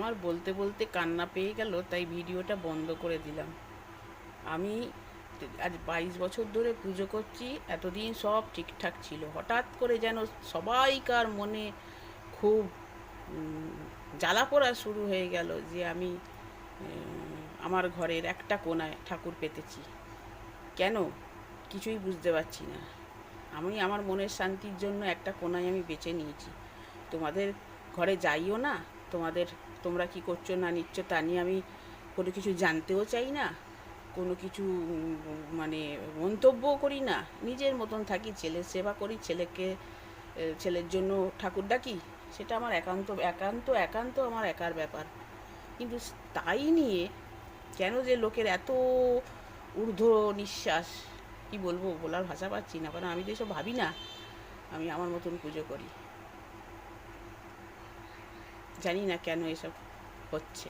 আমার বলতে বলতে কান্না পেয়ে গেল, তাই ভিডিওটা বন্ধ করে দিলাম। আমি আজ 22 বছর ধরে পুজো করছি, এতদিন সব ঠিকঠাক ছিল। হঠাৎ করে যেন সবাইকার মনে খুব জ্বালা পোড়া শুরু হয়ে গেল যে আমি আমার ঘরের একটা কোণায় ঠাকুর পেতেছি। কেন? কিছুই বুঝতে পারছি না। আমি আমার মনের শান্তির জন্য একটা কোণায় আমি বেছে নিয়েছি। তোমাদের ঘরে যাইও না, তোমরা কি করছো না নিচ্ছ তা নিয়ে আমি কোনো কিছু জানতেও চাই না, কোনো কিছু মানে মন্তব্যও করি না। নিজের মতন থাকি, ছেলের সেবা করি, ছেলের জন্য ঠাকুর ডাকি। সেটা আমার একান্ত একান্ত একান্ত আমার একার ব্যাপার। কিন্তু তাই নিয়ে কেন যে লোকের এত ঊর্ধ্ব নিঃশ্বাস, কি বলবো, বলার ভাষা পাচ্ছি না। কারণ আমি তো এসব ভাবি না, আমি আমার মতন পুজো করি। জানি না কেন এসব হচ্ছে।